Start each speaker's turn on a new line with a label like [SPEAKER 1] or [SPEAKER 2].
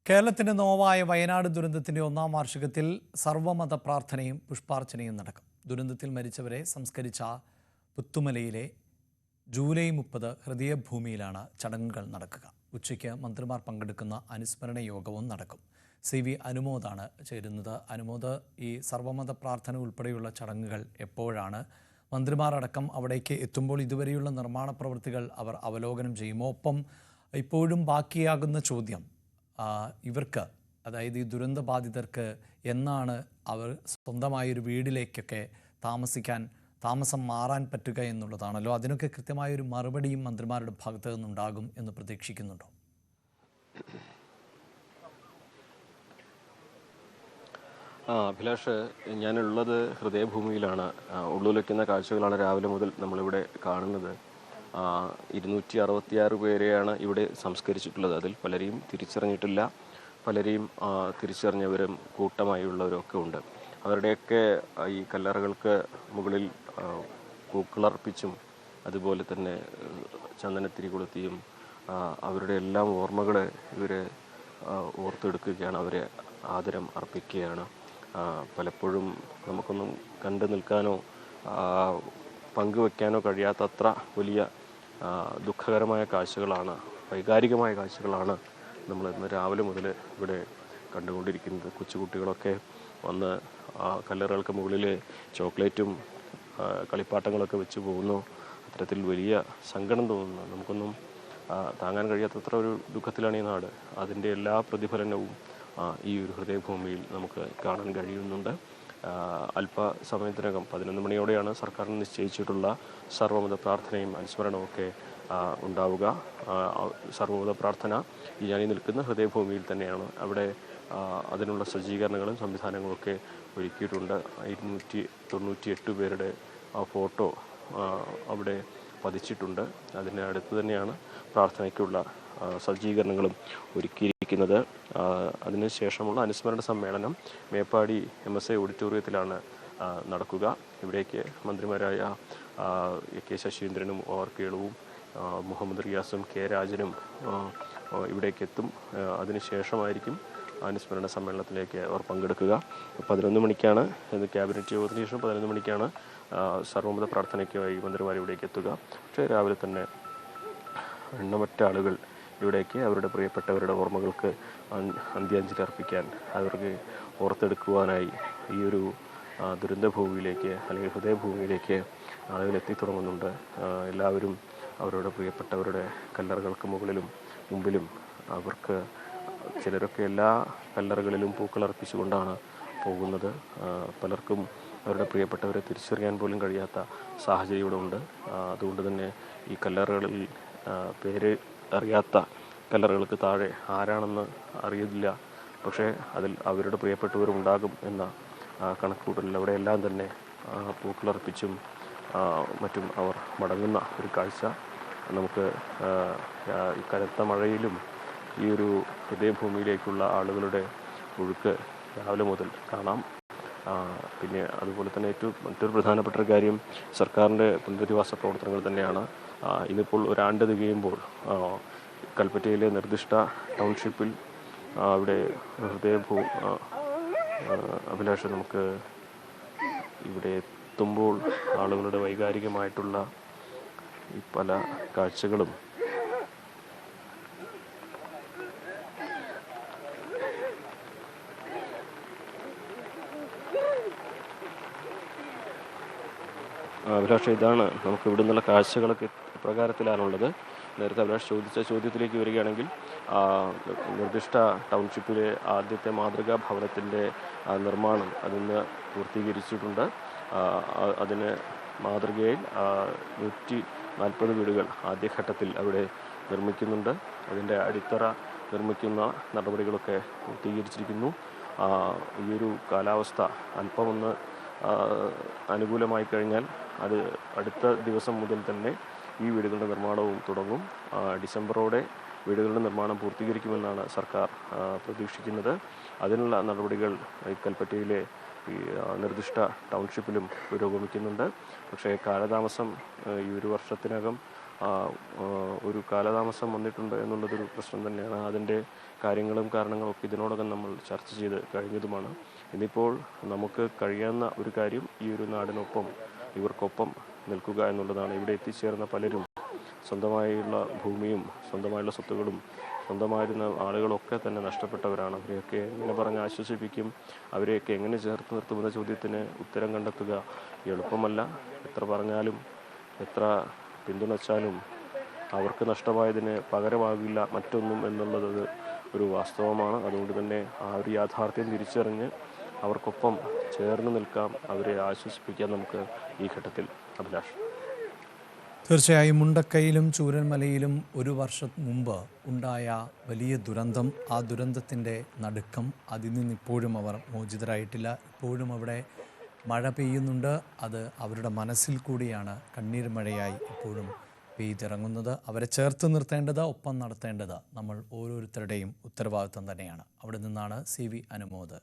[SPEAKER 1] കേരളത്തിന്റെ നോവായ വയനാട് ദുരന്തത്തിന്റെ ഒന്നാം വാർഷികത്തിൽ സർവ്വമത പ്രാർത്ഥനയും പുഷ്പാർച്ചനയും നടക്കും. ദുരന്തത്തിൽ മരിച്ചവരെ സംസ്കരിച്ച പുത്തുമലയിലെ ജൂലൈ 30 ഹൃദയഭൂമിയിലാണ് ചടങ്ങുകൾ നടക്കുക. ഉച്ചയ്ക്ക് മന്ത്രിമാർ പങ്കെടുക്കുന്ന അനുസ്മരണ യോഗവും നടക്കും. CV അനുമോദാണ് ചേരുന്നത്. അനുമോദ്, ഈ സർവ്വമത പ്രാർത്ഥന ഉൾപ്പെടെയുള്ള ചടങ്ങുകൾ എപ്പോഴാണ്? മന്ത്രിമാരടക്കം അവിടേക്ക് എത്തുമ്പോൾ ഇതുവരെയുള്ള നിർമ്മാണ പ്രവൃത്തികൾ അവർ അവലോകനം ചെയ്യുമോ? ഒപ്പം ഇപ്പോഴും ബാക്കിയാകുന്ന ചോദ്യം, ഇവർക്ക്, അതായത് ഈ ദുരന്ത ബാധിതർക്ക് എന്നാണ് അവർ സ്വന്തമായൊരു വീട്ടിലേക്കൊക്കെ താമസം മാറാൻ പറ്റുക എന്നുള്ളതാണല്ലോ. അതിനൊക്കെ കൃത്യമായൊരു മറുപടിയും മന്ത്രിമാരുടെ ഭാഗത്തു നിന്നുണ്ടാകും എന്ന് പ്രതീക്ഷിക്കുന്നുണ്ടോ?
[SPEAKER 2] അഭിലാഷ്, ഞാനുള്ളത് ഹൃദയഭൂമിയിലാണ്. ഉള്ളിലൊക്കുന്ന കാഴ്ചകളാണ് രാവിലെ മുതൽ നമ്മളിവിടെ കാണുന്നത്. 266 പേരെയാണ് ഇവിടെ സംസ്കരിച്ചിട്ടുള്ളത്. അതിൽ പലരെയും തിരിച്ചറിഞ്ഞിട്ടില്ല, പലരെയും തിരിച്ചറിഞ്ഞവരും കൂട്ടമായുള്ളവരും ഒക്കെ ഉണ്ട്. അവരുടെയൊക്കെ ഈ കല്ലറകൾക്ക് മുകളിൽ പൂക്കളർപ്പിച്ചും അതുപോലെ തന്നെ ചന്ദനത്തിരി കൊളുത്തിയും അവരുടെ എല്ലാം ഓർമ്മകൾ ഇവർ ഓർത്തെടുക്കുകയാണ്, അവരെ ആദരം അർപ്പിക്കുകയാണ്. പലപ്പോഴും നമുക്കൊന്നും കണ്ടു നിൽക്കാനോ പങ്കുവെക്കാനോ കഴിയാത്തത്ര വലിയ ദുഃഖകരമായ കാഴ്ചകളാണ്, വൈകാരികമായ കാഴ്ചകളാണ് നമ്മൾ ഇന്ന് രാവിലെ മുതൽ ഇവിടെ കണ്ടുകൊണ്ടിരിക്കുന്നത്. കൊച്ചുകുട്ടികളൊക്കെ വന്ന് കല്ലറകൾക്ക് മുകളിൽ ചോക്ലേറ്റും കളിപ്പാട്ടങ്ങളൊക്കെ വെച്ച് പോകുന്നു. അത്തരത്തിൽ വലിയ സങ്കടം തോന്നുന്നു. നമുക്കൊന്നും താങ്ങാൻ കഴിയാത്തത്ര ഒരു ദുഃഖത്തിലാണ് ഈ നാട്. അതിൻ്റെ എല്ലാ പ്രതിഫലനവും ഈ ഒരു ഹൃദയഭൂമിയിൽ നമുക്ക് കാണാൻ കഴിയുന്നുണ്ട്. അല്പസമയത്തിനകം 11 മണിയോടെയാണ് സർക്കാരിന് നിശ്ചയിച്ചിട്ടുള്ള സർവ്വമത പ്രാർത്ഥനയും അനുസ്മരണവും ഒക്കെ ഉണ്ടാവുക. സർവ്വമത പ്രാർത്ഥന ഞാനീ നിൽക്കുന്ന ഹൃദയഭൂമിയിൽ തന്നെയാണ്. അവിടെ അതിനുള്ള സജ്ജീകരണങ്ങളും സംവിധാനങ്ങളും ഒക്കെ ഒരുക്കിയിട്ടുണ്ട്. 298 പേരുടെ ഫോട്ടോ അവിടെ പതിച്ചിട്ടുണ്ട്. അതിന് അടുത്ത് തന്നെയാണ് പ്രാർത്ഥനയ്ക്കുള്ള സജ്ജീകരണങ്ങളും ഒരുക്കിയിരിക്കുന്നത്. അതിനുശേഷമുള്ള അനുസ്മരണ സമ്മേളനം മേപ്പാടി MSI ഓഡിറ്റോറിയത്തിലാണ് നടക്കുക. ഇവിടേക്ക് മന്ത്രിമാരായ AK ശശീന്ദ്രനും OR കേളുവും മുഹമ്മദ് റിയാസും K രാജനും ഇവിടേക്ക് എത്തും. അതിനുശേഷമായിരിക്കും അനുസ്മരണ സമ്മേളനത്തിലേക്ക് അവർ പങ്കെടുക്കുക. 11 മണിക്കാണ് ക്യാബിനറ്റ് യോഗത്തിന് ശേഷം 11 മണിക്കാണ് സർവ്വമത പ്രാർത്ഥനയ്ക്കായി മന്ത്രിമാർ ഇവിടേക്ക് എത്തുക. പക്ഷേ രാവിലെ തന്നെ എണ്ണമറ്റ ആളുകൾ ഇവിടേക്ക് അവരുടെ പ്രിയപ്പെട്ടവരുടെ ഓർമ്മകൾക്ക് അന്ത്യാഞ്ജലി അർപ്പിക്കാൻ, അവർക്ക് ഓർത്തെടുക്കുവാനായി ഈ ഒരു ദുരന്തഭൂമിയിലേക്ക് അല്ലെങ്കിൽ ഹൃദയഭൂമിയിലേക്ക് ആളുകൾ എത്തിത്തുടങ്ങുന്നുണ്ട്. എല്ലാവരും അവരുടെ പ്രിയപ്പെട്ടവരുടെ കല്ലറകൾക്ക് മുമ്പിലും അവർക്ക് ചിലരൊക്കെ എല്ലാ കല്ലറകളിലും പൂക്കളർപ്പിച്ചുകൊണ്ടാണ് പോകുന്നത്. പലർക്കും അവരുടെ പ്രിയപ്പെട്ടവരെ തിരിച്ചറിയാൻ പോലും കഴിയാത്ത സാഹചര്യം ഇവിടെ ഉണ്ട്. അതുകൊണ്ട് തന്നെ ഈ കല്ലറകളിൽ പേര് അറിയാത്ത കല്ലറകൾക്ക് താഴെ ആരാണെന്ന് അറിയില്ല, പക്ഷേ അതിൽ അവരുടെ പ്രിയപ്പെട്ടവരും ഉണ്ടാകും എന്ന കണക്കുകൂട്ടലിൽ അവിടെയെല്ലാം തന്നെ പൂക്കളർപ്പിച്ചും മറ്റും അവർ മടങ്ങുന്ന ഒരു കാഴ്ച നമുക്ക് ഈ കനത്ത മഴയിലും ഈ ഒരു ഹൃദയഭൂമിയിലേക്കുള്ള ആളുകളുടെ ഒഴുക്ക് രാവിലെ മുതൽ കാണാം. പിന്നെ അതുപോലെ തന്നെ മറ്റൊരു പ്രധാനപ്പെട്ട ഒരു കാര്യം സർക്കാരിൻ്റെ പുനരധിവാസ പ്രവർത്തനങ്ങൾ തന്നെയാണ്. ഇതിപ്പോൾ ഒരാണ്ട് തികയുമ്പോൾ കൽപ്പറ്റയിലെ നിർദ്ദിഷ്ട ടൗൺഷിപ്പിൽ അവിടെ അഭിലാഷ്, നമുക്ക് ഇവിടെ എത്തുമ്പോൾ ആളുകളുടെ വൈകാരികമായിട്ടുള്ള ഈ പല കാഴ്ചകളും അഭിലാഷ്, ഇതാണ് നമുക്ക് ഇവിടെ നിന്നുള്ള കാഴ്ചകളൊക്കെ പ്രകാരത്തിലാണുള്ളത്. നേരത്തെ അഭിലാഷ് ചോദിച്ച ചോദ്യത്തിലേക്ക് വരികയാണെങ്കിൽ, നിർദ്ദിഷ്ട ടൗൺഷിപ്പിലെ ആദ്യത്തെ മാതൃകാ ഭവനത്തിൻ്റെ നിർമ്മാണം അതിന്ന് പൂർത്തീകരിച്ചിട്ടുണ്ട്. അതിന് മാതൃകയിൽ 140 വീടുകൾ ആദ്യഘട്ടത്തിൽ അവിടെ നിർമ്മിക്കുന്നുണ്ട്. അതിൻ്റെ അടിത്തറ നിർമ്മിക്കുന്ന നടപടികളൊക്കെ പൂർത്തീകരിച്ചിരിക്കുന്നു. ഈ ഒരു കാലാവസ്ഥ അല്പമൊന്ന് അനുകൂലമായി കഴിഞ്ഞാൽ അത് അടുത്ത ദിവസം മുതൽ തന്നെ ഈ വീടുകളുടെ നിർമ്മാണവും തുടങ്ങും. ഡിസംബറോടെ വീടുകളുടെ നിർമ്മാണം പൂർത്തീകരിക്കുമെന്നാണ് സർക്കാർ പ്രതീക്ഷിക്കുന്നത്. അതിനുള്ള നടപടികൾ കൽപ്പറ്റയിലെ ഈ നിർദ്ദിഷ്ട ടൗൺഷിപ്പിലും പുരോഗമിക്കുന്നുണ്ട്. പക്ഷേ കാലതാമസം ഈ ഒരു വർഷത്തിനകം ഒരു കാലതാമസം വന്നിട്ടുണ്ട് എന്നുള്ളതൊരു പ്രശ്നം തന്നെയാണ്. അതിൻ്റെ കാര്യങ്ങളും കാരണങ്ങളും ഒക്കെ ഇതിനോടകം നമ്മൾ ചർച്ച ചെയ്ത് കഴിഞ്ഞതുമാണ്. ഇന്നിപ്പോൾ നമുക്ക് കഴിയാവുന്ന ഒരു കാര്യം ഈ ഒരു നാടിനൊപ്പം ഇവർക്കൊപ്പം നിൽക്കുക എന്നുള്ളതാണ്. ഇവിടെ എത്തിച്ചേർന്ന പലരും സ്വന്തമായുള്ള ഭൂമിയും സ്വന്തമായുള്ള സ്വത്തുകളും സ്വന്തമായിരുന്ന ആളുകളൊക്കെ തന്നെ നഷ്ടപ്പെട്ടവരാണ്. അവരെയൊക്കെ എങ്ങനെ പറഞ്ഞ് ആശ്വസിപ്പിക്കും, അവരെയൊക്കെ എങ്ങനെ ചേർത്ത് നിർത്തുമെന്ന ചോദ്യത്തിന് ഉത്തരം കണ്ടെത്തുക എളുപ്പമല്ല. എത്ര പറഞ്ഞാലും എത്ര പിന്തുണച്ചാലും അവർക്ക് നഷ്ടമായതിന് പകരമാകില്ല മറ്റൊന്നും എന്നുള്ളത് ഒരു വാസ്തവമാണ്. അതുകൊണ്ട് തന്നെ ആ ഒരു യാഥാർത്ഥ്യം തിരിച്ചറിഞ്ഞ് അവർക്കൊപ്പം ചേർന്ന് നിൽക്കാം, അവരെ ആശ്വസിപ്പിക്കാം നമുക്ക് ഈ ഘട്ടത്തിൽ. അഭിലാഷ്.
[SPEAKER 1] തീർച്ചയായും മുണ്ടക്കയിലും ചൂരൽമലയിലും ഒരു വർഷം മുമ്പ് ഉണ്ടായ വലിയ ദുരന്തം, ആ ദുരന്തത്തിൻ്റെ നടുക്കം, അതിൽ നിന്ന് ഇപ്പോഴും അവർ മോചിതരായിട്ടില്ല. ഇപ്പോഴും അവിടെ മഴ പെയ്യുന്നുണ്ട്. അത് അവരുടെ മനസ്സിൽ കൂടിയാണ് കണ്ണീർ മഴയായി ഇപ്പോഴും പെയ്തിറങ്ങുന്നത്. അവരെ ചേർത്ത് നിർത്തേണ്ടത്, ഒപ്പം നടത്തേണ്ടത് നമ്മൾ ഓരോരുത്തരുടെയും ഉത്തരവാദിത്വം തന്നെയാണ്. അവിടെ നിന്നാണ് CV അനുമോദ്